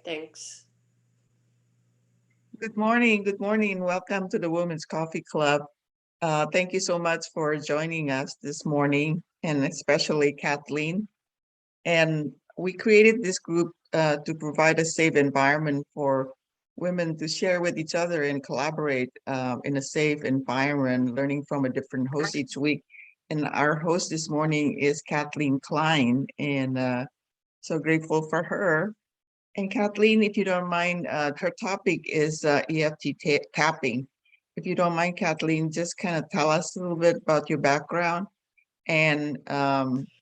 Thanks. Good morning. Good morning. Welcome to the Women's Coffee Club. Thank you so much for joining us this morning, and especially Kathleen. And we created this group to provide a safe environment for women to share with each other and collaborate in a safe environment, learning from a different host each week. And our host this morning is Kathleen Klein, and so grateful for her. And Kathleen, if you don't mind, her topic is EFT tapping. If you don't mind, Kathleen, just kind of tell us a little bit about your background and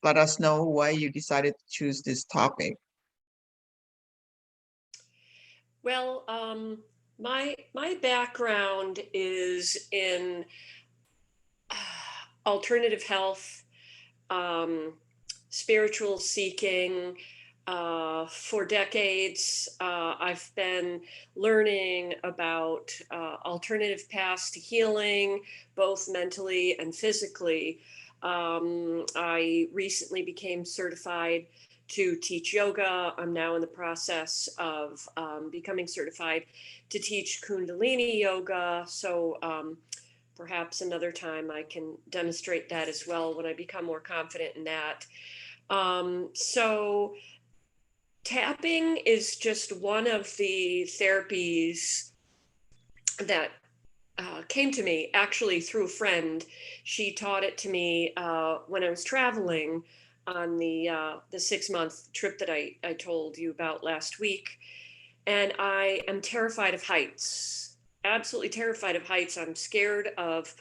let us know why you decided to choose this topic. Well, my background is in alternative health, um, spiritual seeking. For decades, I've been learning about alternative paths to healing, both mentally and physically. I recently became certified to teach yoga. I'm now in the process of becoming certified to teach Kundalini yoga. So perhaps another time I can demonstrate that as well when I become more confident in that. So tapping is just one of the therapies that came to me actually through a friend. She taught it to me when I was traveling on the 6-month trip that I told you about last week. And I am terrified of heights, absolutely terrified of heights. I'm scared of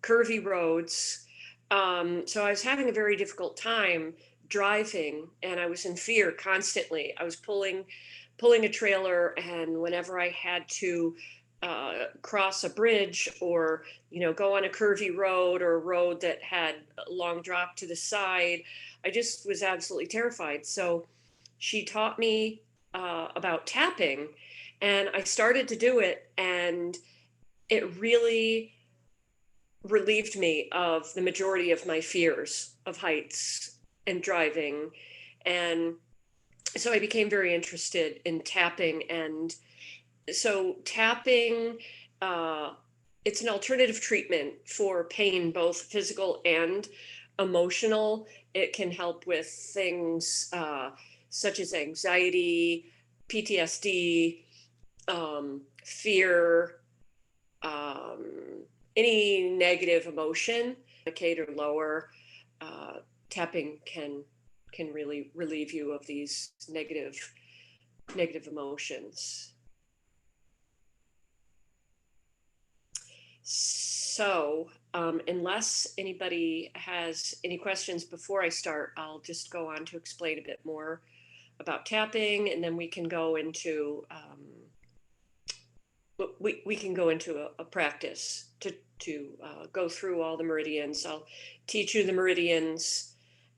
curvy roads. So I was having a very difficult time driving, and I was in fear constantly. I was pulling a trailer, and whenever I had to cross a bridge or go on a curvy road or a road that had a long drop to the side, I just was absolutely terrified. So she taught me about tapping, and I started to do it, and it really relieved me of the majority of my fears of heights and driving. And so I became very interested in tapping. And so tapping, it's an alternative treatment for pain, both physical and emotional. It can help with things such as anxiety, PTSD, fear, um, any negative emotion, or lower. Tapping can really relieve you of these negative emotions. So unless anybody has any questions before I start, I'll just go on to explain a bit more about tapping, and then we can go into we can go into a practice to go through all the meridians. I'll teach you the meridians,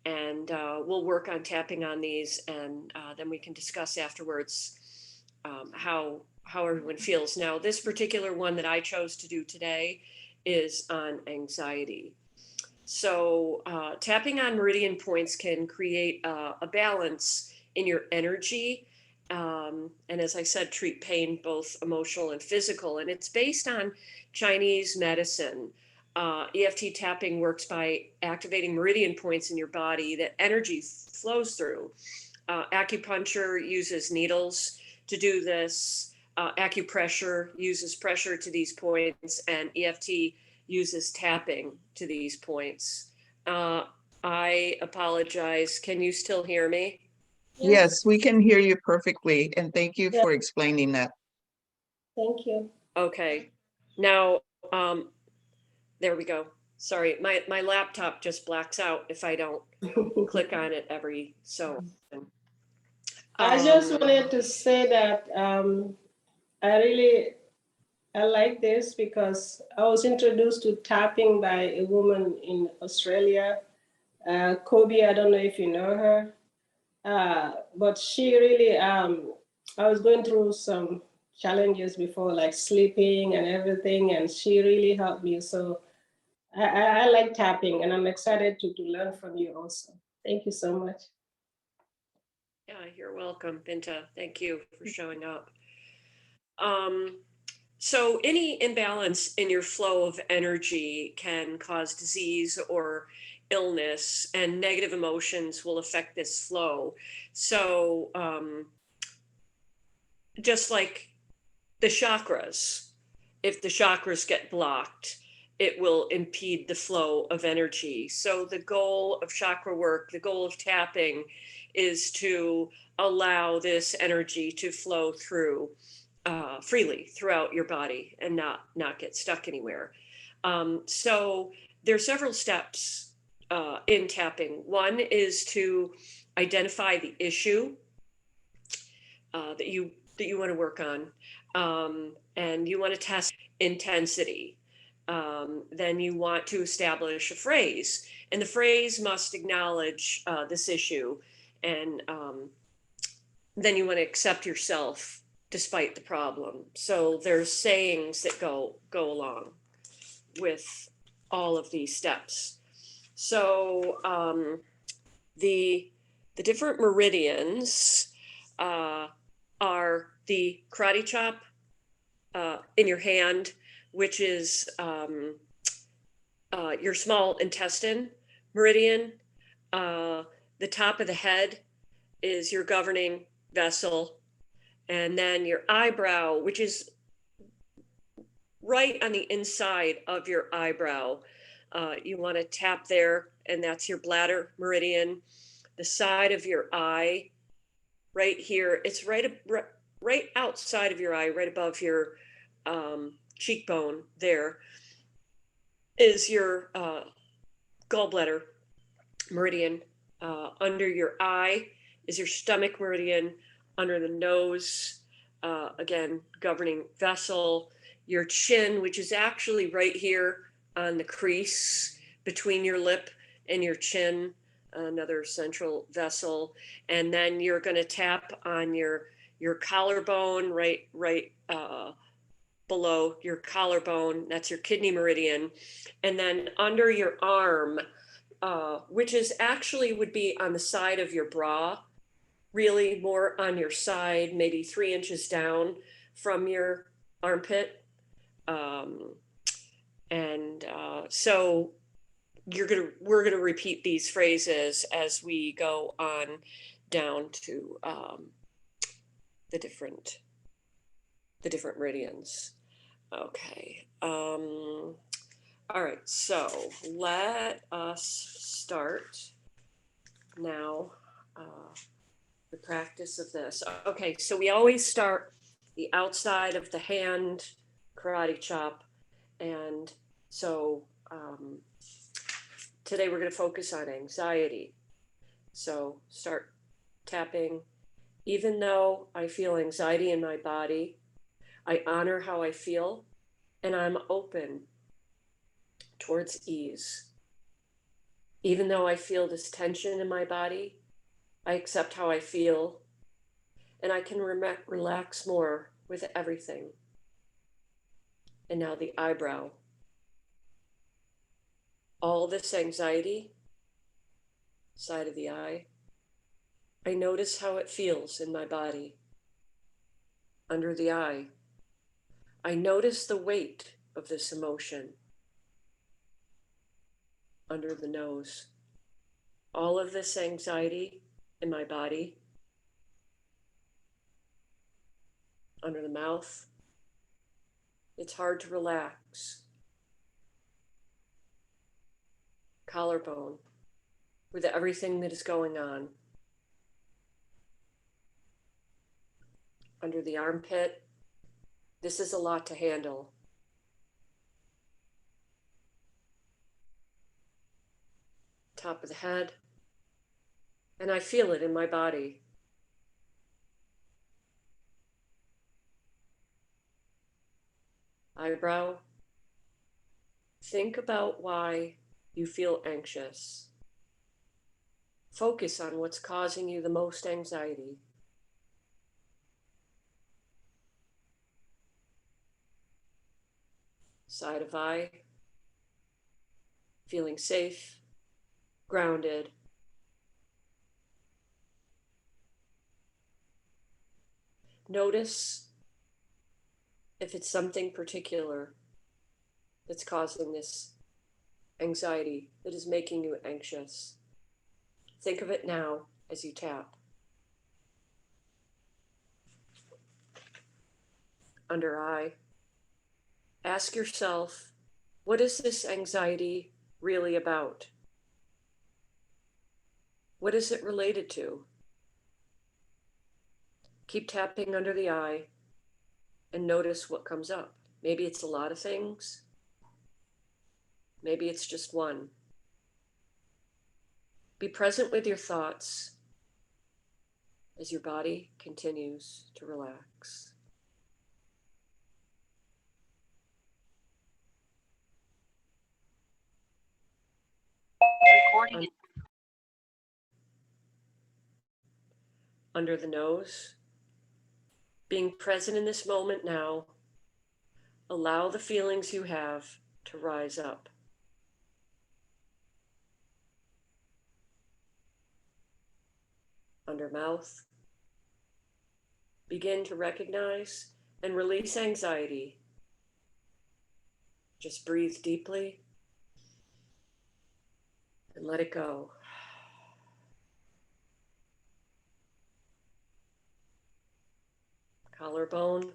and we'll work on tapping on these, and then we can discuss afterwards how everyone feels. Now, this particular one that I chose to do today is on anxiety. So tapping on meridian points can create a balance in your energy. And as I said, treat pain, both emotional and physical. And it's based on Chinese medicine. EFT tapping works by activating meridian points in your body that energy flows through. Acupuncture uses needles to do this. Acupressure uses pressure to these points, and EFT uses tapping to these points. I apologize. Can you still hear me? Yes, we can hear you perfectly. And thank you for explaining that. Thank you. Okay. Now, there we go. Sorry, my laptop just blacks out if I don't click on it every so often. I just wanted to say that I like this because I was introduced to tapping by a woman in Australia, Kobe. I don't know if you know her, but she really. I was going through some challenges before, like sleeping and everything, and she really helped me. So I like tapping, and I'm excited to learn from you also. Thank you so much. Yeah, you're welcome, Binta. Thank you for showing up. So any imbalance in your flow of energy can cause disease or illness, and negative emotions will affect this flow. So just like the chakras, if the chakras get blocked, it will impede the flow of energy. So the goal of chakra work, the goal of tapping, is to allow this energy to flow through freely throughout your body and not get stuck anywhere. So there are several steps in tapping. One is to identify the issue that you want to work on, and you want to test intensity. Then you want to establish a phrase, and the phrase must acknowledge this issue, and then you want to accept yourself despite the problem. So there's sayings that go along with all of these steps. So the different meridians are the karate chop in your hand, which is your small intestine meridian. The top of the head is your governing vessel. And then your eyebrow, which is right on the inside of your eyebrow. You want to tap there, and that's your bladder meridian. The side of your eye, right here, it's right outside of your eye, right above your cheekbone there, is your gallbladder meridian. Under your eye is your stomach meridian. Under the nose, again, governing vessel. Your chin, which is actually right here on the crease between your lip and your chin, another central vessel. And then you're going to tap on your collarbone, right below your collarbone. That's your kidney meridian. And then under your arm, which is actually would be on the side of your bra, really more on your side, maybe 3 inches down from your armpit. So we're gonna repeat these phrases as we go on down to the different meridians. Okay. All right. So let us start now. The practice of this. Okay, so we always start the outside of the hand karate chop. And so today we're going to focus on anxiety. So start tapping. Even though I feel anxiety in my body, I honor how I feel, and I'm open towards ease. Even though I feel this tension in my body, I accept how I feel, and I can relax more with everything. And now the eyebrow. All this anxiety, side of the eye, I notice how it feels in my body. Under the eye, I notice the weight of this emotion. Under the nose, all of this anxiety in my body. Under the mouth, it's hard to relax. Collarbone, with everything that is going on. Under the armpit, this is a lot to handle. Top of the head, and I feel it in my body. Eyebrow, think about why you feel anxious. Focus on what's causing you the most anxiety. Side of eye, feeling safe, grounded. Notice if it's something particular that's causing this anxiety, that is making you anxious. Think of it now as you tap. Under eye, ask yourself, what is this anxiety really about? What is it related to? Keep tapping under the eye and notice what comes up. Maybe it's a lot of things. Maybe it's just one. Be present with your thoughts as your body continues to relax. Under the nose, being present in this moment now, allow the feelings you have to rise up. Under mouth, begin to recognize and release anxiety. Just breathe deeply and let it go. Collarbone.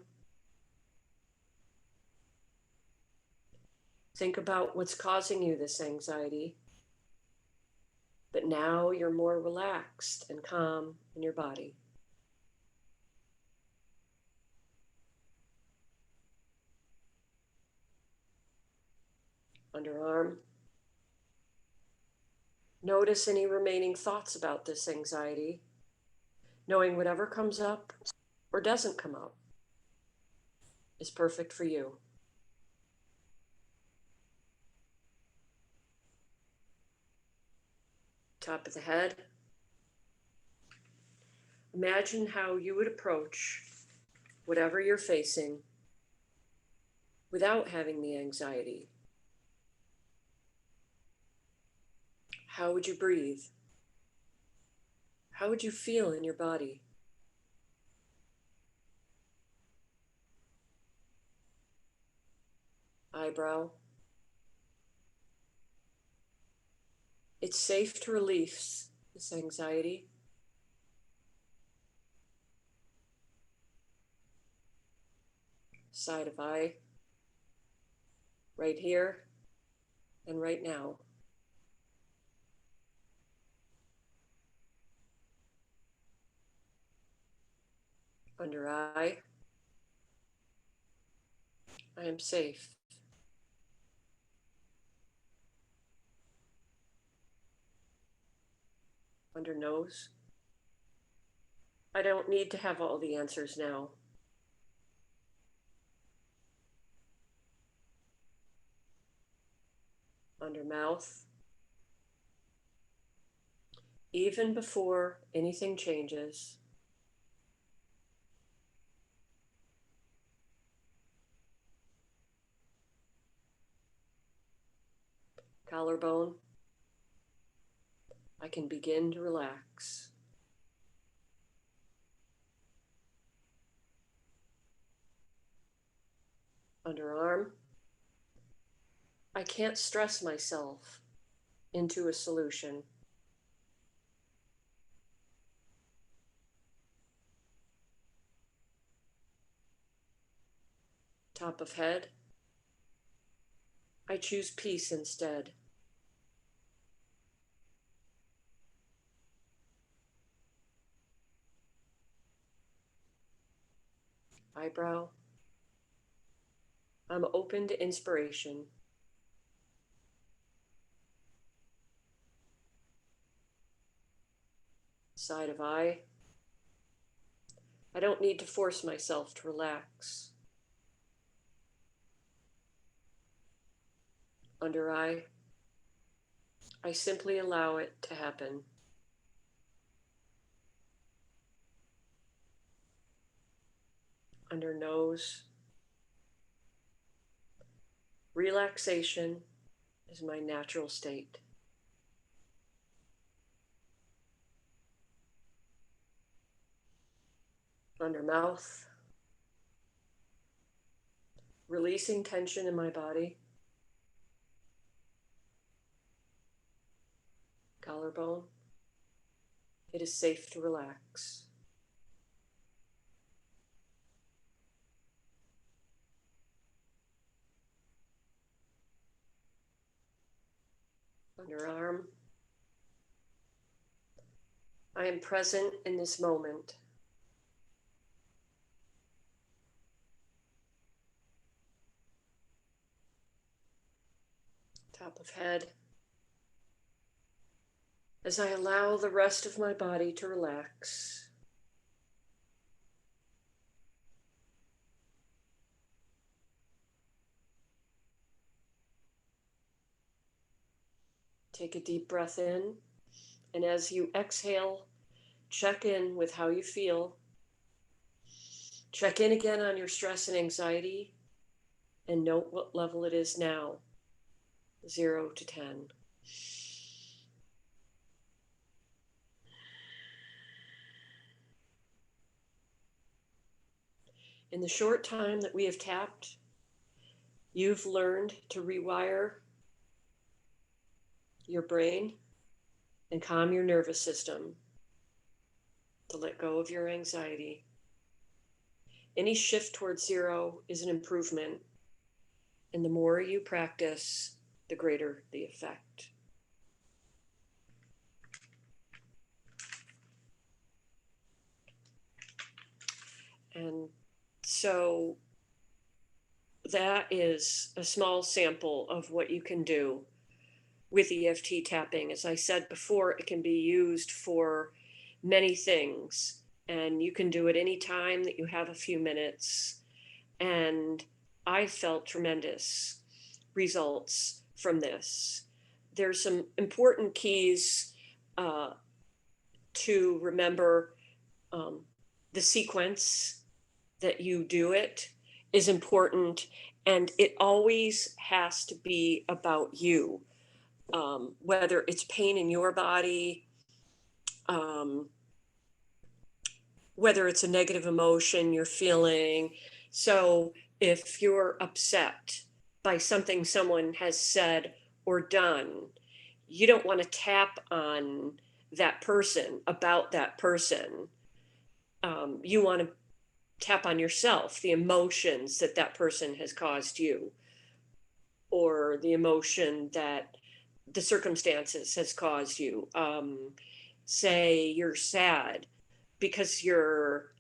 Think about what's causing you this anxiety. But now you're more relaxed and calm in your body. Underarm. Notice any remaining thoughts about this anxiety, knowing whatever comes up or doesn't come up is perfect for you. Top of the head. Imagine how you would approach whatever you're facing without having the anxiety. How would you breathe? How would you feel in your body? Eyebrow. It's safe to release this anxiety. Side of eye. Right here and right now. Under eye. I am safe. Under nose. I don't need to have all the answers now. Under mouth. Even before anything changes, collarbone, I can begin to relax. Underarm, I can't stress myself into a solution. Top of head, I choose peace instead. Eyebrow, I'm open to inspiration. Side of eye, I don't need to force myself to relax. Under eye, I simply allow it to happen. Under nose, relaxation is my natural state. under mouth, releasing tension in my body, collarbone. It is safe to relax. Underarm. I am present in this moment. Top of head. As I allow the rest of my body to relax. Take a deep breath in, and as you exhale, check in with how you feel. Check in again on your stress and anxiety, and note what level it is now, 0 to 10. In the short time that we have tapped, you've learned to rewire your brain and calm your nervous system, to let go of your anxiety. Any shift towards 0 is an improvement, and the more you practice, the greater the effect. And so that is a small sample of what you can do with EFT tapping. As I said before, it can be used for many things, and you can do it any time that you have a few minutes. And I felt tremendous results from this. There's some important keys to remember. The sequence that you do it is important, and it always has to be about you. Whether it's pain in your body, whether it's a negative emotion you're feeling. So if you're upset by something someone has said or done, you don't want to tap on that person about that person. You want to tap on yourself, the emotions that that person has caused you, or the emotion that the circumstances has caused you. Say you're sad because your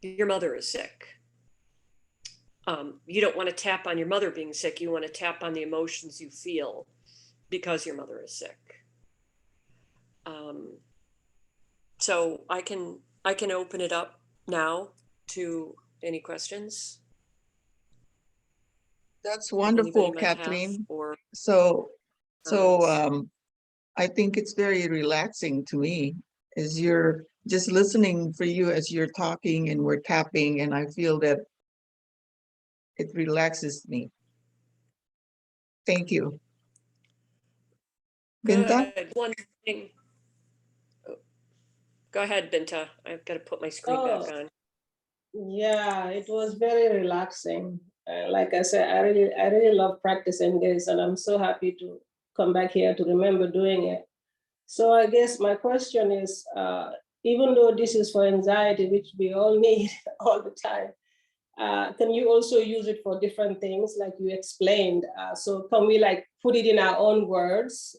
mother is sick. You don't want to tap on your mother being sick. You want to tap on the emotions you feel because your mother is sick. So I can open it up now to any questions. That's wonderful, Kathleen. So I think it's very relaxing to me as you're just listening for you as you're talking and we're tapping, and I feel that it relaxes me. Thank you. Binta? Good. One thing. Go ahead, Binta. I've got to put my screen back on. Yeah, it was very relaxing. Like I said, I really love practicing this, and I'm so happy to come back here to remember doing it. So I guess my question is, even though this is for anxiety, which we all need all the time, can you also use it for different things like you explained? So can we like put it in our own words?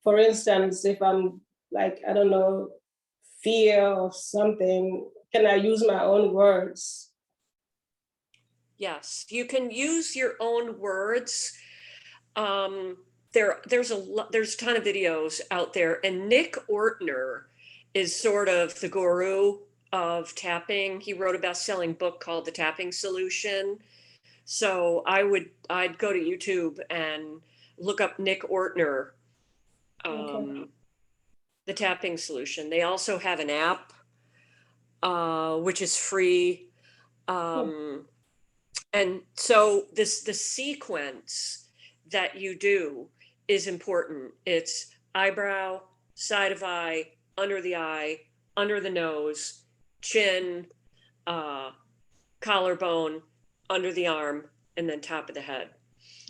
For instance, if I'm like, I don't know, fear of something, can I use my own words? Yes, you can use your own words. There's a ton of videos out there, and Nick Ortner is sort of the guru of tapping. He wrote a best-selling book called The Tapping Solution. So I'd go to YouTube and look up Nick Ortner, The Tapping Solution. They also have an app, which is free. And so the sequence that you do is important. It's eyebrow, side of eye, under the eye, under the nose, chin, collarbone, under the arm, and then top of the head.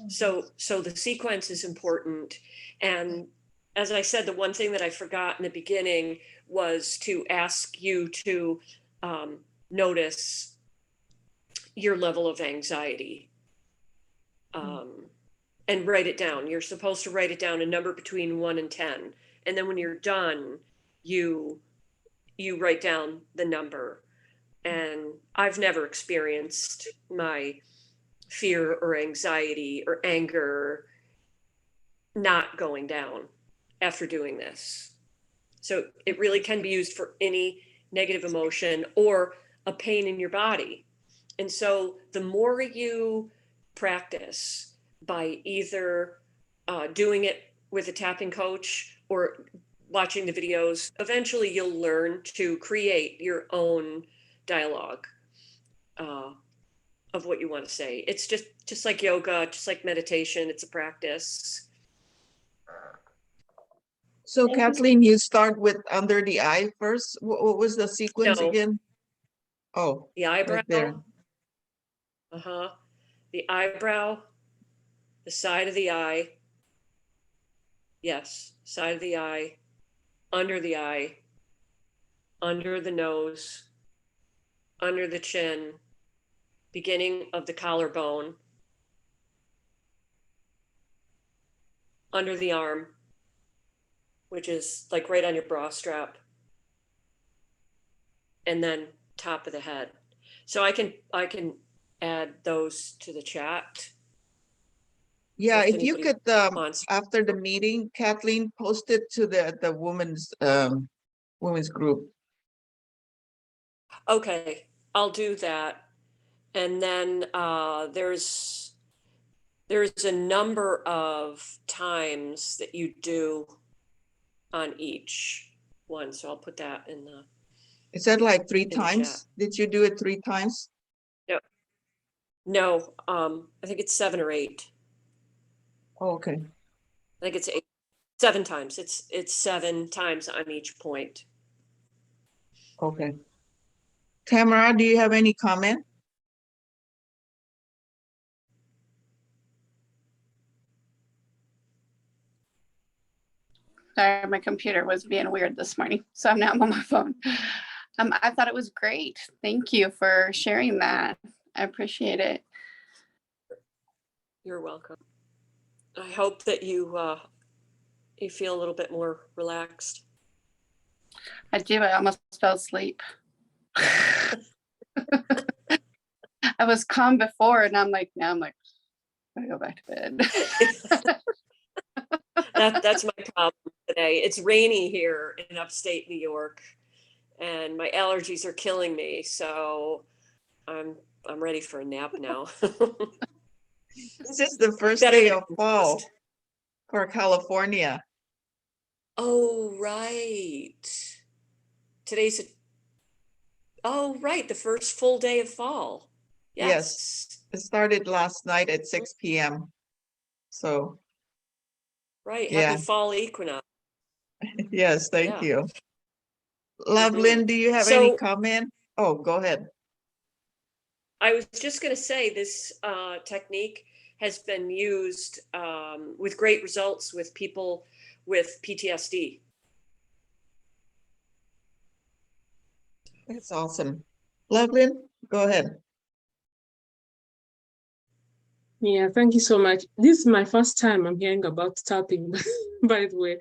So the sequence is important. And as I said, the one thing that I forgot in the beginning was to ask you to notice your level of anxiety and write it down. You're supposed to write it down, a number between 1 and 10. And then when you're done, you write down the number. And I've never experienced my fear or anxiety or anger not going down after doing this. So it really can be used for any negative emotion or a pain in your body. And so the more you practice by either doing it with a tapping coach or watching the videos, eventually you'll learn to create your own dialogue of what you want to say. It's just like yoga, just like meditation. It's a practice. So Kathleen, you start with under the eye first. What was the sequence No. again? Oh, The eyebrow. right there. The eyebrow, the side of the eye. Yes, side of the eye, under the eye, under the nose, under the chin, beginning of the collarbone, under the arm, which is like right on your bra strap, and then top of the head. So I can add those to the chat. Yeah, If if you anybody could, wants. after the meeting, Kathleen, post it to the women's group. Okay, I'll do that. And then there's a number of times that you do on each one. So I'll put that in the Is that like 3 in the chat. times? Did you do it 3 times? No, I think it's 7 or 8. Oh, okay. I think it's 7 times. It's 7 times on each point. Okay. Tamara, do you have any comment? Sorry, my computer was being weird this morning, so now I'm on my phone. I thought it was great. Thank you for sharing that. I appreciate it. You're welcome. I hope that you feel a little bit more relaxed. I do. I almost fell asleep. I was calm before, and now I'm like, I'm gonna go back to bed. That's my problem today. It's rainy here in upstate New York, and my allergies are killing me. So I'm ready for a nap now. This is the first Better day than of fall most. for California. Oh, right. Today's right, the first full day of fall. Yes. It started last night at 6 p.m. So, Right. yeah. Happy fall equinox. Yes, thank Yeah. you. Lovelyn, do you have So- any comment? Oh, go ahead. I was just going to say this technique has been used with great results with people with PTSD. That's awesome. Lovelyn, go ahead. Yeah, thank you so much. This is my first time I'm hearing about tapping, by the way,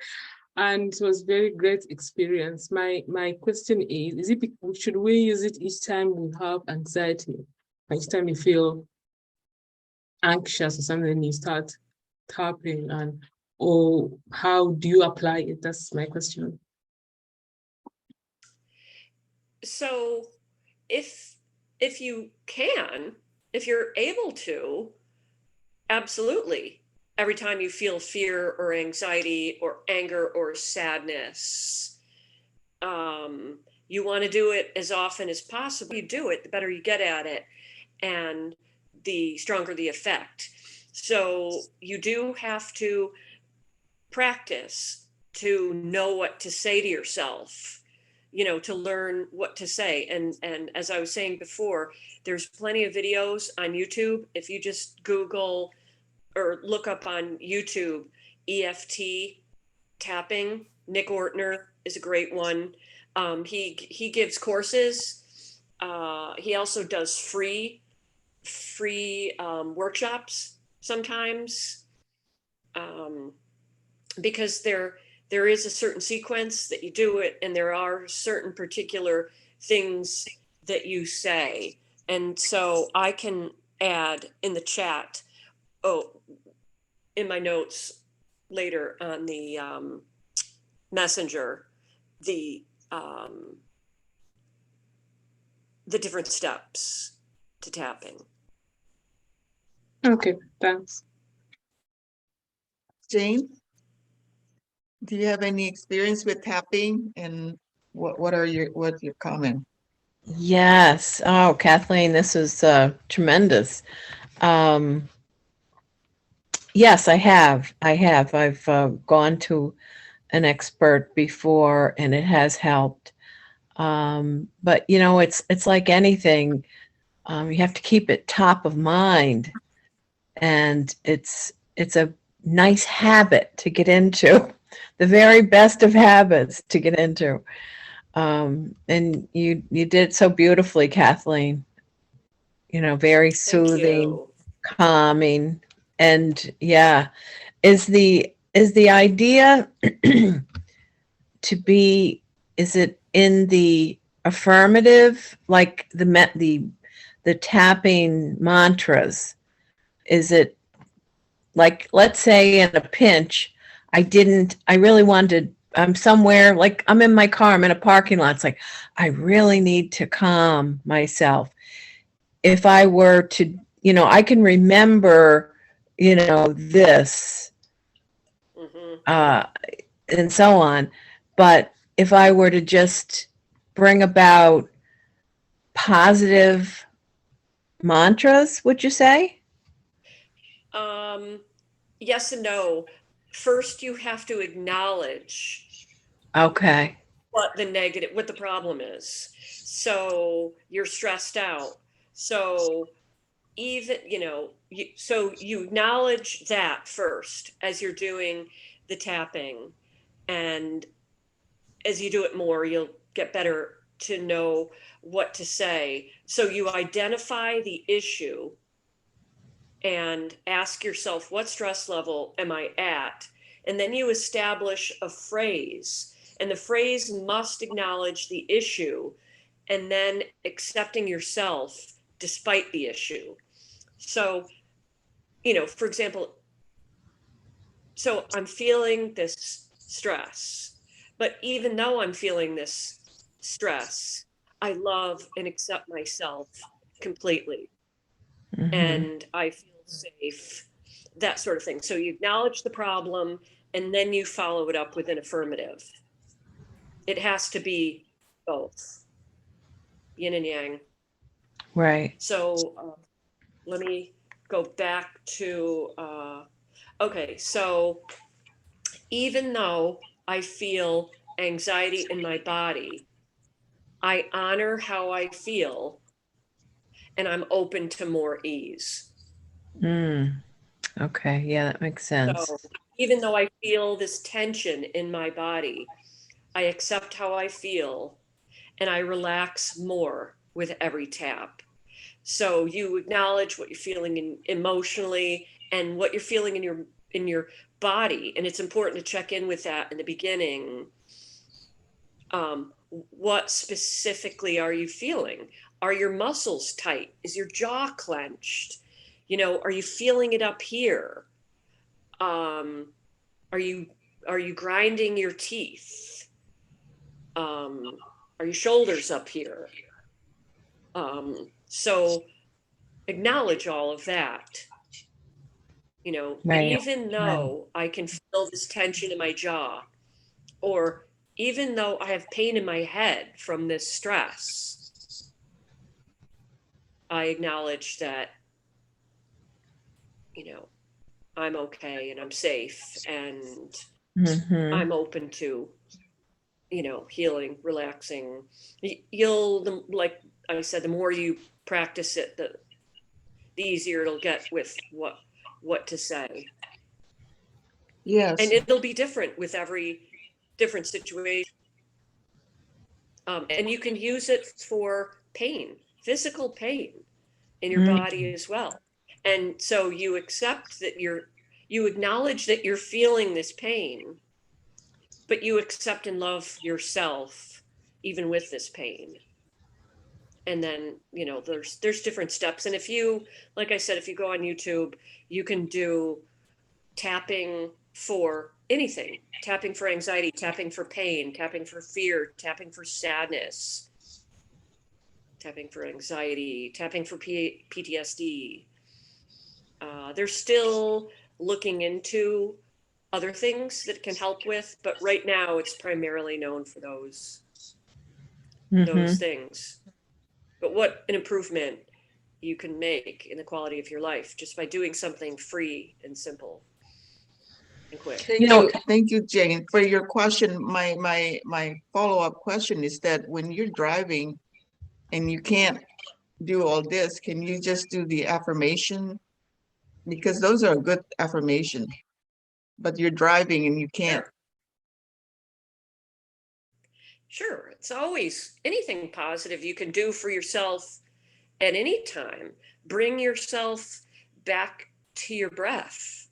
and it was very great experience. My question is it should we use it each time we have anxiety? Each time you feel anxious or something, you start tapping, or how do you apply it? That's my question. So if you can, if you're able to, absolutely. Every time you feel fear or anxiety or anger or sadness, you want to do it as often as possible. You do it, the better you get at it, and the stronger the effect. So you do have to practice to know what to say to yourself, to learn what to say. And as I was saying before, there's plenty of videos on YouTube. If you just Google or look up on YouTube, EFT Tapping, Nick Ortner is a great one. He gives courses. He also does free workshops sometimes, because there is a certain sequence that you do it, and there are certain particular things that you say. And so I can add in the chat, in my notes later on the messenger, the different steps to tapping. Okay, thanks. Jane, do you have any experience with tapping, and what's your comment? Yes. Oh, Kathleen, this is tremendous. Yes, I have. I've gone to an expert before, and it has helped. But it's like anything. You have to keep it top of mind, and it's a nice habit to get into, the very best of habits to get into. And you did so beautifully, Kathleen. Very soothing, calming, and yeah, is the idea to be? Is it in the affirmative, like the tapping mantras? Is it like, let's say in a pinch, I really wanted, I'm somewhere, like I'm in my car, I'm in a parking lot. It's like, I really need to calm myself. If I were to, I can remember, this, and so on. But if I were to just bring about positive mantras, would you say? Yes and no. First, you have to acknowledge Okay. what the problem is. So you're stressed out. So even, so you acknowledge that first as you're doing the tapping. And as you do it more, you'll get better to know what to say. So you identify the issue and ask yourself, what stress level am I at? And then you establish a phrase, and the phrase must acknowledge the issue and then accepting yourself despite the issue. So, for example, so I'm feeling this stress, but even though I'm feeling this stress, I love and accept myself completely. Mm-hmm. And I feel safe, that sort of thing. So you acknowledge the problem, and then you follow it up with an affirmative. It has to be both, yin and yang. Right. So let me go back to, okay, so even though I feel anxiety in my body, I honor how I feel, and I'm open to more ease. Okay, yeah, that makes sense. So even though I feel this tension in my body, I accept how I feel, and I relax more with every tap. So you acknowledge what you're feeling emotionally and what you're feeling in your body, and it's important to check in with that in the beginning. What specifically are you feeling? Are your muscles tight? Is your jaw clenched? Are you feeling it up here? Are you grinding your teeth? Are your shoulders up here? So acknowledge all of that. Right. Even though I can feel this tension in my jaw, or even though I have pain in my head from this stress, I acknowledge that, I'm okay and I'm safe, and Mhm. I'm open to, healing, relaxing. Like I said, the more you practice it, the easier it'll get with what to say. Yes. And it'll be different with every different situation. And you can use it for pain, physical pain in your body as well. And so you accept that you acknowledge that you're feeling this pain, but you accept and love yourself even with this pain. And then, there's different steps. And if you, like I said, if you go on YouTube, you can do tapping for anything, tapping for anxiety, tapping for pain, tapping for fear, tapping for sadness, tapping for anxiety, tapping for PTSD. They're still looking into other things that can help with, but right now it's primarily known for those things. But what an improvement you can make in the quality of your life just by doing something free and simple and quick. Thank you, Jane, for your question. My follow-up question is that when you're driving and you can't do all this, can you just do the affirmation? Because those are a good affirmation, but you're driving and you can't. Sure. It's always anything positive you can do for yourself at any time. Bring yourself back to your breath.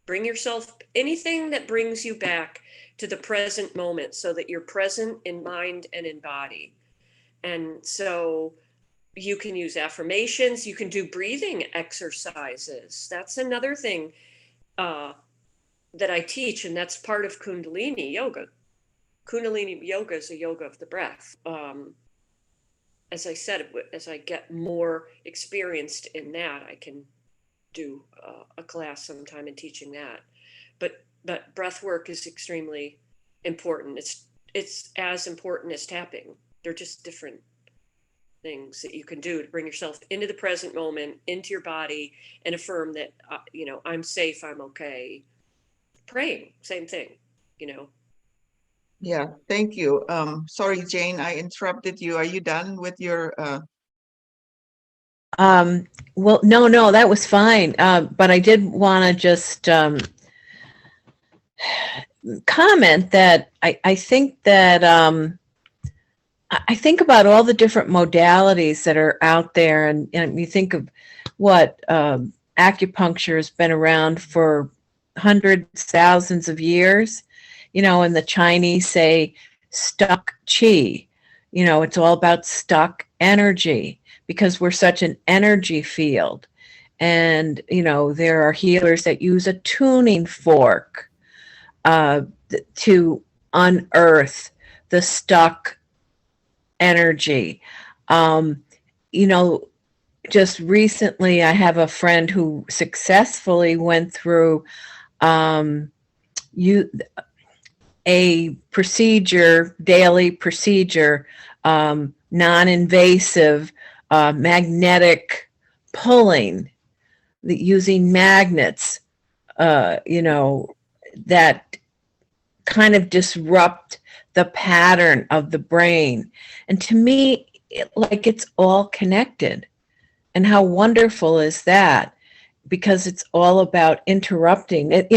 Bring yourself anything that brings you back to the present moment so that you're present in mind and in body. And so you can use affirmations, you can do breathing exercises. That's another thing that I teach, and that's part of Kundalini yoga. Kundalini yoga is a yoga of the breath. As I said, as I get more experienced in that, I can do a class sometime in teaching that. But breath work is extremely important. It's as important as tapping. They're just different things that you can do to bring yourself into the present moment, into your body, and affirm that I'm safe, I'm okay. Praying, same thing. Yeah, thank you. Sorry, Jane, I interrupted you. Are you done with your Well, no, that was fine. But I did want to just comment that I think that I think about all the different modalities that are out there, and you think of what acupuncture has been around for hundreds, thousands of years, and the Chinese say stuck chi, it's all about stuck energy because we're such an energy field. And, there are healers that use a tuning fork to unearth the stuck energy. Just recently, I have a friend who successfully went through a procedure, daily procedure, non-invasive magnetic pulling, using magnets, that kind of disrupt the pattern of the brain. And to me, it's all connected. And how wonderful is that? Because it's all about interrupting it.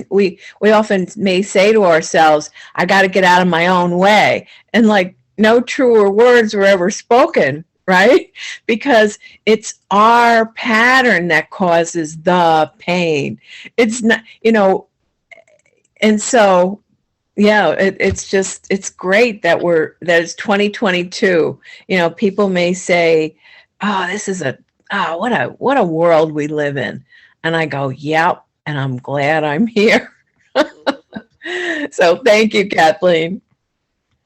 We often may say to ourselves, I got to get out of my own way. And no truer words were ever spoken, right? Because it's our pattern that causes the pain. It's not, and so, yeah, it's great that it's 2022. People may say, oh, this is what a world we live in. And I go, yep, and I'm glad I'm here. So thank you, Kathleen.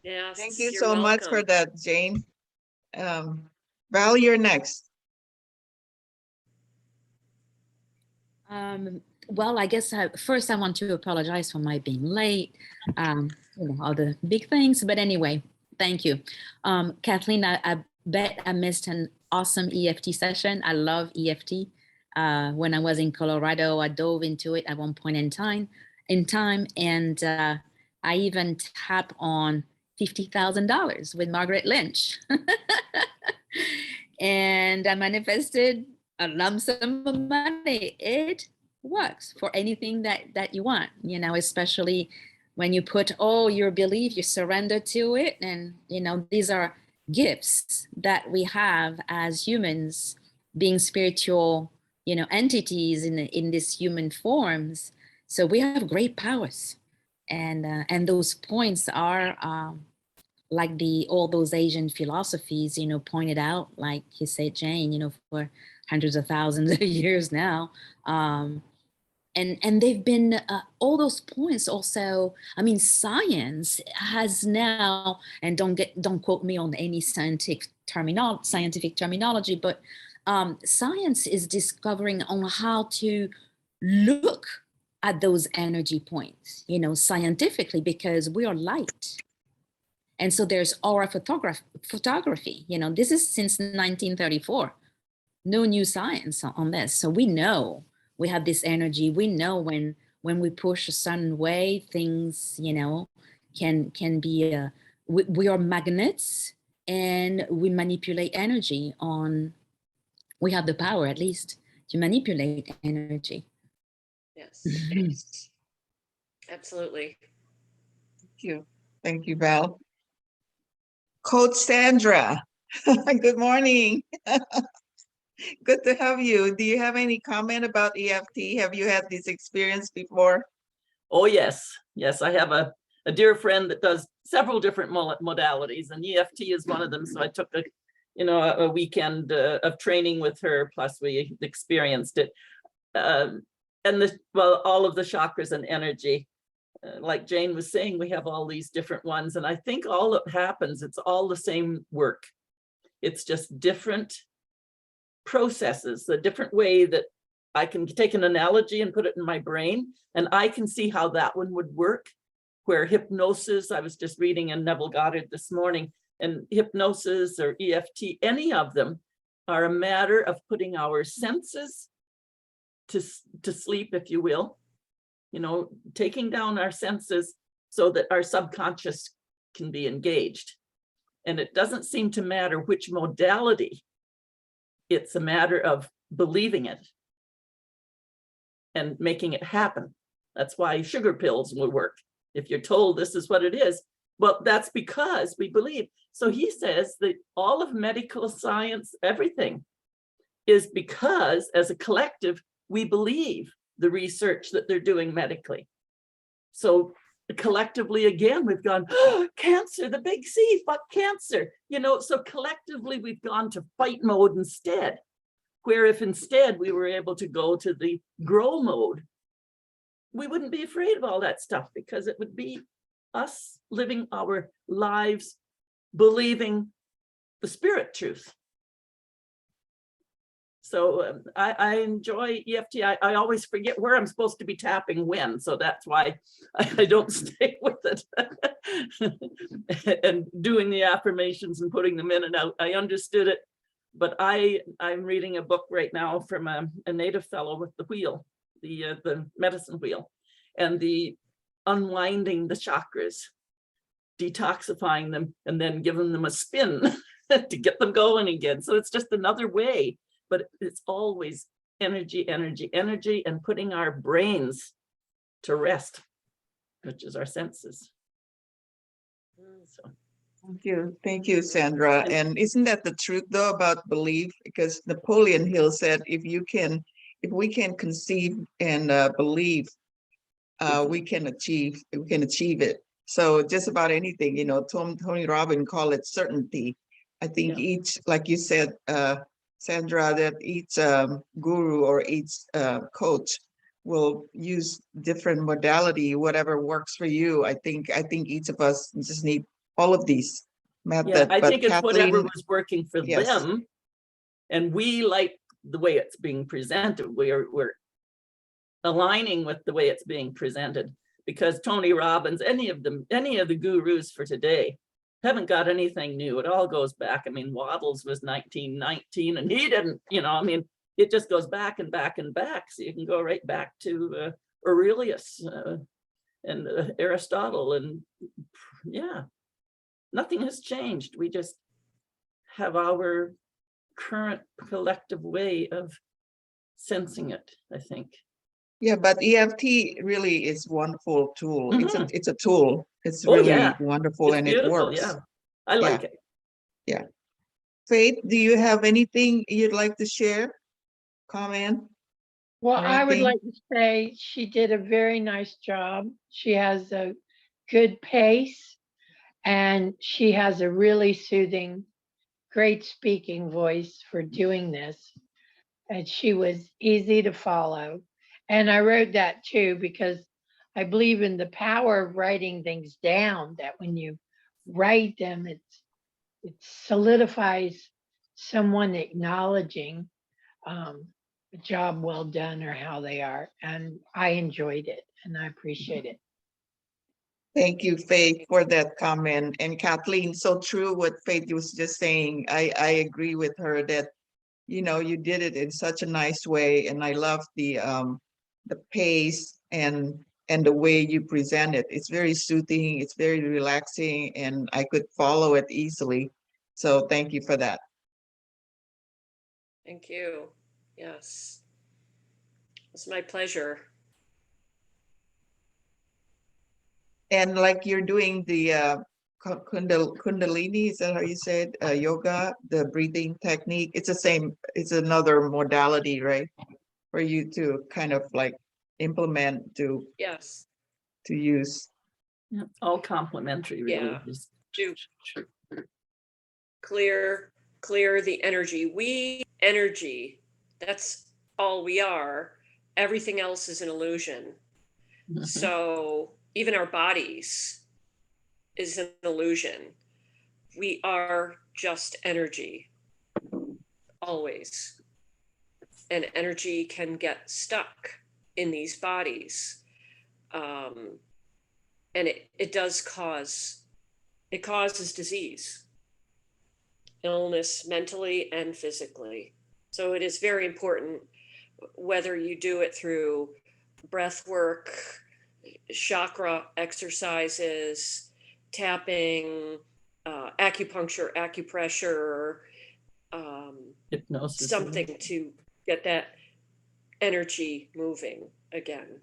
Yes, thank you you're so much for welcome. that, Jane. Val, you're next. Well, I guess first I want to apologize for my being late, all the big things. But anyway, thank you. Kathleen, I bet I missed an awesome EFT session. I love EFT. When I was in Colorado, I dove into it at one point in time. in time. And I even tap on $50,000 with Margaret Lynch. And I manifested a lump sum of money. It works for anything that you want, you know, especially when you put all your belief, you surrender to it. And, you know, these are gifts that we have as humans, being spiritual, you know, entities in this human forms. So we have great powers. And those points are like all those Asian philosophies, you know, pointed out, like you said, Jane, you know, for hundreds of thousands of years now. And they've been, all those points also, I mean, science has now, and don't quote me on any scientific terminology, but science is discovering on how to look at those energy points, you know, scientifically, because we are light. And so there's aura photography, you know, this is since 1934, no new science on this. So we know we have this energy. We know when we push a certain way, things, you know, can be, we are magnets, and we manipulate energy we have the power, at least, to manipulate energy. Yes, yes, absolutely. Thank you, Val. Coach Sandra, good morning. Good to have you. Do you have any comment about EFT? Have you had this experience before? Oh, yes. Yes, I have a dear friend that does several different modalities, and EFT is one of them. So I took a weekend of training with her, plus we experienced it. And all of the chakras and energy. Like Jane was saying, we have all these different ones, and I think all that happens, it's all the same work. It's just different processes, a different way that I can take an analogy and put it in my brain, and I can see how that one would work. Where hypnosis, I was just reading in Neville Goddard this morning, and hypnosis or EFT, any of them are a matter of putting our senses to sleep, if you will, you know, taking down our senses so that our subconscious can be engaged. And it doesn't seem to matter which modality. It's a matter of believing it and making it happen. That's why sugar pills will work. If you're told this is what it is, well, that's because we believe. So he says that all of medical science, everything, is because as a collective, we believe the research that they're doing medically. So collectively, again, we've gone, oh, cancer, the big C, fuck cancer. You know, so collectively, we've gone to fight mode instead. Where if instead we were able to go to the grow mode, we wouldn't be afraid of all that stuff, because it would be us living our lives, believing the spirit truth. So I enjoy EFT. I always forget where I'm supposed to be tapping when, so that's why I don't stay with it. And doing the affirmations and putting them in and out, I understood it, but I'm reading a book right now from a native fellow with the wheel, the medicine wheel, and the unwinding the chakras, detoxifying them, and then giving them a spin to get them going again. So it's just another way. But it's always energy, energy, energy, and putting our brains to rest, which is our senses. So. Thank you, Sandra. And isn't that the truth, though, about belief? Because Napoleon Hill said, if we can conceive and believe, we can achieve it. So just about anything, you know, Tony Robbins called it certainty. I think each, like you said, Sandra, that each guru or each coach will use different modality, whatever works for you. I think each of us just need all of these methods. Yeah, I think it's whatever was working for them, and we like the way it's being presented. We're aligning with the way it's being presented, because Tony Robbins, any of the gurus for today, haven't got anything new. It all goes back. I mean, Waddles was 1919, and he didn't, you know, I mean, it just goes back and back and back. So you can go right back to Aurelius, and Aristotle, and yeah, nothing has changed. We just have our current collective way of sensing it, I think. Yeah, but EFT really is wonderful tool. It's a tool. It's Oh, really yeah. wonderful It's and it beautiful. works. Yeah, I like it. Yeah. Faith, do you have anything you'd like to share? Comment? Well, or I would anything? like to say she did a very nice job. She has a good pace and she has a really soothing, great speaking voice for doing this. And she was easy to follow. And I wrote that too because I believe in the power of writing things down, that when you write them, it solidifies someone acknowledging a job well done or how they are. And I enjoyed it and I appreciate it. Thank you, Faith, for that comment. And Kathleen, so true what Faith was just saying. I agree with her that, you know, you did it in such a nice way. And I love the pace and the way you present it. It's very soothing, it's very relaxing, and I could follow it easily. So thank you for that. Thank you. Yes. It's my pleasure. And like you're doing the Kundalini, is that how you said? Yoga, the breathing technique. It's the same, it's another modality, right? For you to kind of like implement to Yes. use. Yeah, all complementary, really. Yeah. To clear the energy. Energy, that's all we are. Everything else is an illusion. Mhm. So even our bodies is an illusion. We are just energy, always. And energy can get stuck in these bodies. And it causes disease, illness, mentally and physically. So it is very important, whether you do it through breath work, chakra exercises, tapping, acupuncture, acupressure, Hypnosis. something to get that energy moving again.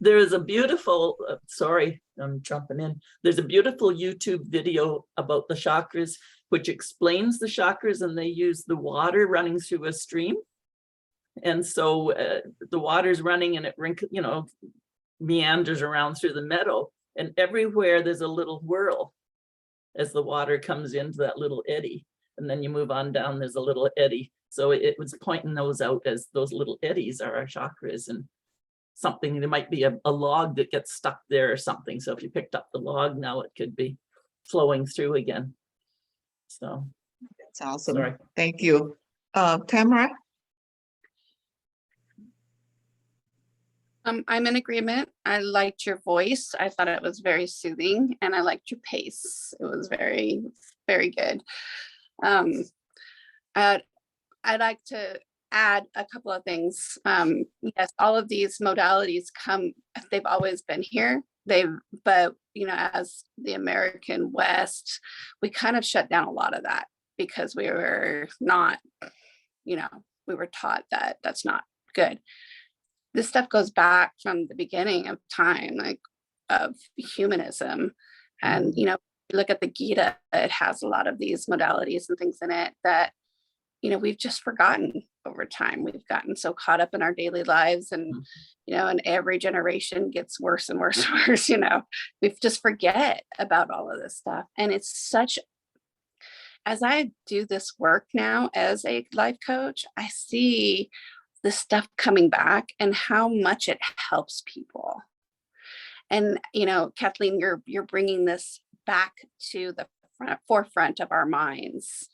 There is a beautiful, sorry, I'm jumping in. There's a beautiful YouTube video about the chakras, which explains the chakras, and they use the water running through a stream. And so the water's running and it, you know, meanders around through the meadow, and everywhere there's a little whirl as the water comes into that little eddy. And then you move on down, there's a little eddy. So it was pointing those out as those little eddies are our chakras, and something, there might be a log that gets stuck there or something. So if you picked up the log now, it could be flowing through again. So That's awesome. sorry. Thank you. Tamara? I'm in agreement. I liked your voice. I thought it was very soothing, and I liked your pace. It was very, very good. I'd like to add a couple of things. Yes, all of these modalities they've always been here. But you know, as the American West, we kind of shut down a lot of that because we were not, you know, we were taught that that's not good. This stuff goes back from the beginning of time, like of humanism. And, you know, look at the Gita, it has a lot of these modalities and things in it that, you know, we've just forgotten over time. We've gotten so caught up in our daily lives, and, you know, and every generation gets worse and worse and worse, you know, we just forget about all of this stuff. And it's such, as I do this work now as a life coach, I see this stuff coming back and how much it helps people. And, you know, Kathleen, you're bringing this back to the forefront of our minds.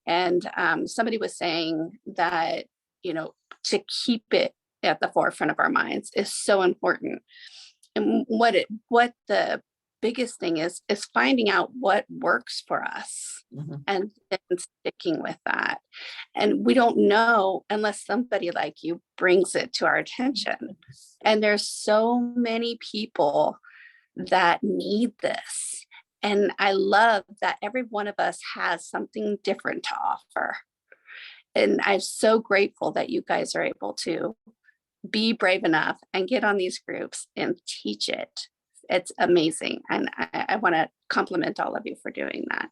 And somebody was saying that, you know, to keep it at the forefront of our minds is so important. And what the biggest thing is finding out what works for us Mhm. and then sticking with that. And we don't know unless somebody like you brings it to our attention. And there's so many people that need this. And I love that every one of us has something different to offer. And I'm so grateful that you guys are able to be brave enough and get on these groups and teach it. It's amazing. And I want to compliment all of you for doing that.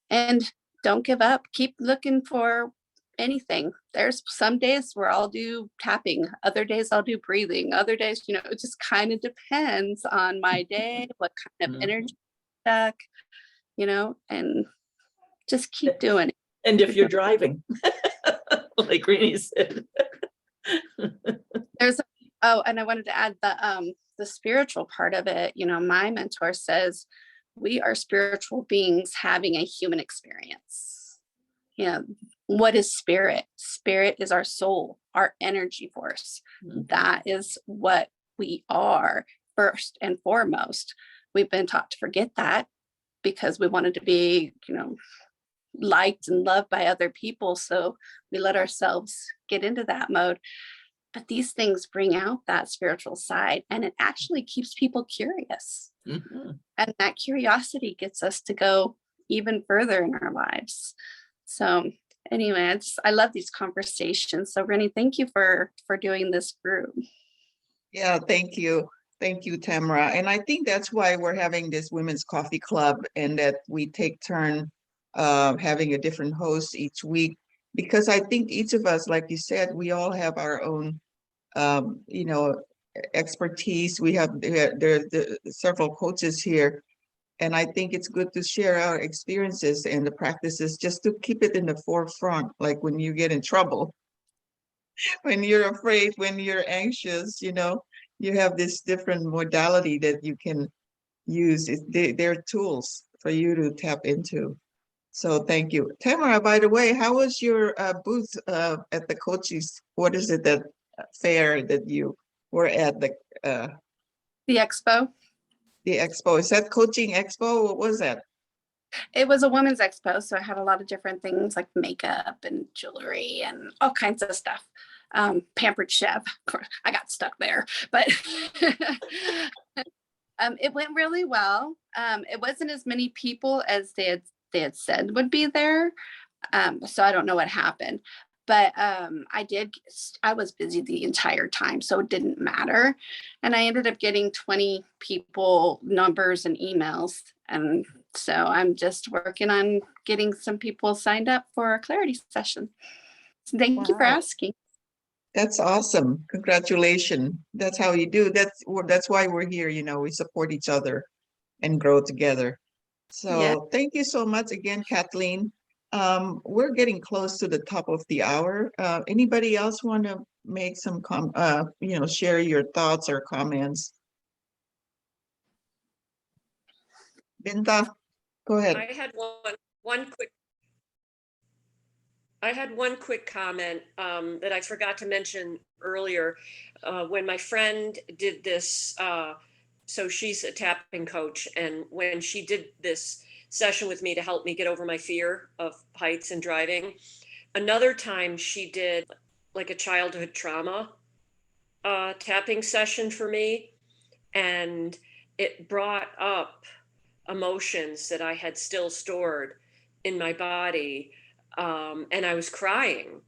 And don't give up. Keep looking for anything. There's some days where I'll do tapping, other days I'll do breathing, other days, it just kind of depends on my day, what kind of energy stuck, and just keep doing it. And if you're driving, like Rini said. And I wanted to add the spiritual part of it. My mentor says we are spiritual beings having a human experience. What is spirit? Spirit is our soul, our energy force. That is what we are first and foremost. We've been taught to forget that because we wanted to be, liked and loved by other people. So we let ourselves get into that mode. But these things bring out that spiritual side, and it actually keeps people curious. Mm-hmm. And that curiosity gets us to go even further in our lives. So anyway, I love these conversations. So Rennie, thank you for doing this group. Yeah, thank you. Thank you, Tamara. And I think that's why we're having this Women's Coffee Club, and that we take turn having a different host each week, because I think each of us, like you said, we all have our own, expertise. There's several coaches here, and I think it's good to share our experiences and the practices just to keep it in the forefront. Like when you get in trouble, when you're afraid, when you're anxious, you have this different modality that you can use. They're tools for you to tap into. So thank you. Tamara, by the way, how was your booth at the Coaches? What is it, that fair that you were at, the expo? The expo? Is that Coaching Expo? What was that? It was a women's expo, so I had a lot of different things like makeup and jewelry and all kinds of stuff. Pampered Chef, I got stuck there, but it went really well. It wasn't as many people as they had said would be there, so I don't know what happened. But I was busy the entire time, so it didn't matter. And I ended up getting 20 people numbers and emails. And so I'm just working on getting some people signed up for a clarity session. So thank you for asking. That's awesome. Congratulations. That's how you do. That's why we're here. We support each other and grow together. So Thank you so much again, Kathleen. We're getting close to the top of the hour. Anybody else want to make some share your thoughts or comments? Binta, go ahead. I had one quick comment that I forgot to mention earlier. When my friend did this, so she's a tapping coach, and when she did this session with me to help me get over my fear of heights and driving, another time she did like a childhood trauma tapping session for me, and it brought up emotions that I had still stored in my body, and I was crying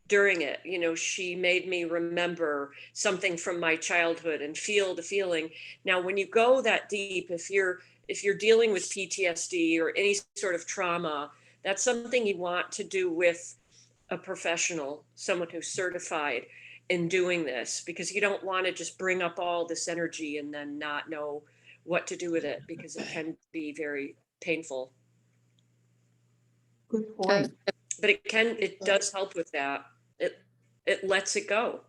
during it. She made me remember something from my childhood and feel the feeling. Now, when you go that deep, if you're dealing with PTSD or any sort of trauma, that's something you want to do with a professional, someone who's certified in doing this, because you don't want to just bring up all this energy and then not know what to do with it, because it can be very painful. Good point. But it does help with that. It lets it go.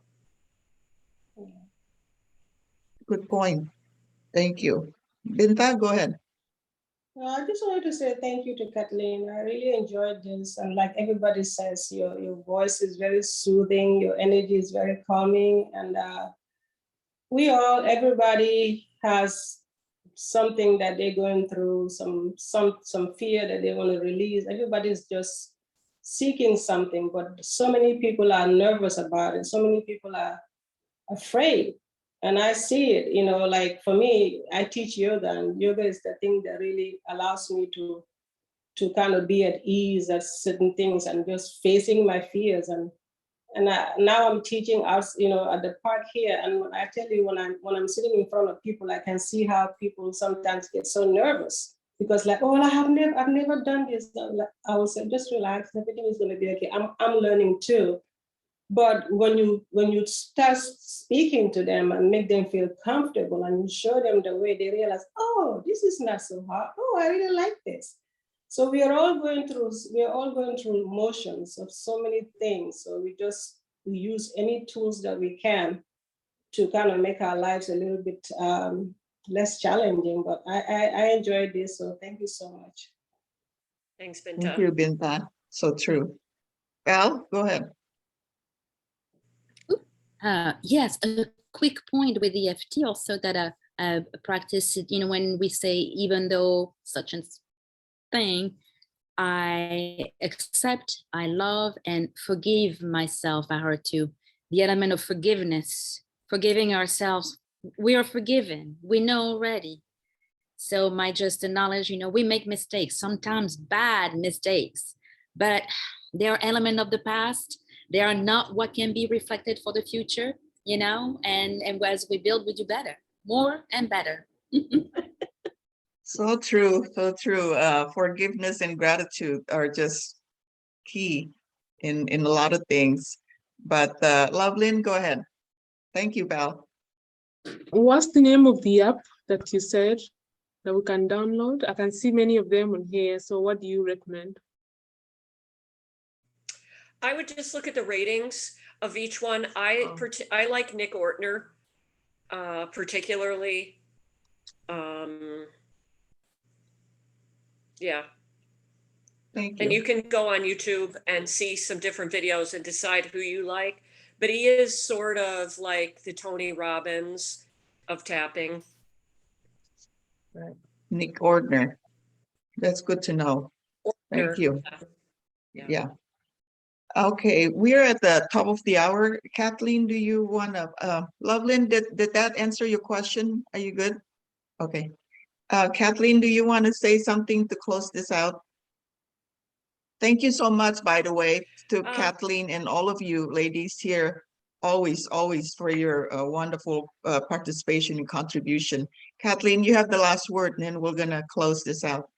Good point. Thank you. Binta, go ahead. I just wanted to say thank you to Kathleen. I really enjoyed this. And like everybody says, your voice is very soothing. Your energy is very calming. And everybody has something that they're going through, some fear that they want to release. Everybody's just seeking something, but so many people are nervous about it. So many people are afraid. And I see it, you know, like for me, I teach yoga, and yoga is the thing that really allows me to kind of be at ease at certain things and just facing my fears. And now I'm teaching us, you know, at the park here. And when I tell you, when I'm sitting in front of people, I can see how people sometimes get so nervous because, like, oh, I've never done this. I will say, just relax, everything is going to be okay. I'm learning too. But when you start speaking to them and make them feel comfortable and you show them the way, they realize, oh, this is not so hard. Oh, I really like this. So we are all going through motions of so many things. So we use any tools that we can to kind of make our lives a little bit less challenging. But I enjoyed this, so thank you so much. Thanks, Binta. Thank you, Binta. So true. Val, go ahead. Yes, a quick point with EFT also that I practice it, you know, when we say, even though such and thing, I accept, I love, and forgive myself. I heard too, the element of forgiveness, forgiving ourselves. We are forgiven, we know already. So my just knowledge, you know, we make mistakes, sometimes bad mistakes, but they are element of the past. They are not what can be reflected for the future, you know, and as we build, we do better, more and better. So true, so true. Forgiveness and gratitude are just key in a lot of things. But Lovelyn, go ahead. Thank you, Val. What's the name of the app that you said that we can download? I can see many of them on here. So what do you recommend? I would just look at the ratings of each one. I like Nick Ortner, particularly. Yeah. Thank you. And you can go on YouTube and see some different videos and decide who you like. But he is sort of like the Tony Robbins of tapping. Right. Nick Ortner. That's good to know. Thank you. Yeah. Okay, we're at the top of the hour. Kathleen, do you want to, Lovelyn, did that answer your question? Are you good? Okay. Kathleen, do you want to say something to close this out? Thank you so much, by the way, to Kathleen and all of you ladies here, always for your wonderful participation and contribution. Kathleen, you have the last word, and then we're going to close this out.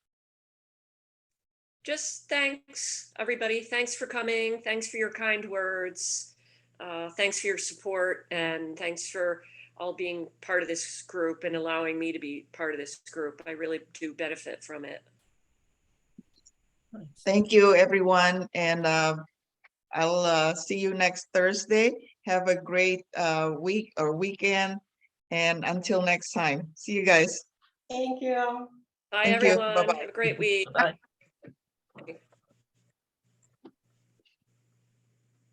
Just thanks, everybody. Thanks for coming. Thanks for your kind words. Thanks for your support, and thanks for all being part of this group and allowing me to be part of this group. I really do benefit from it. Thank you, everyone. And I'll see you next Thursday. Have a great week or weekend. And until next time, see you guys. Thank you. Bye, Thank you. everyone. Bye-bye. Have a great week. Bye.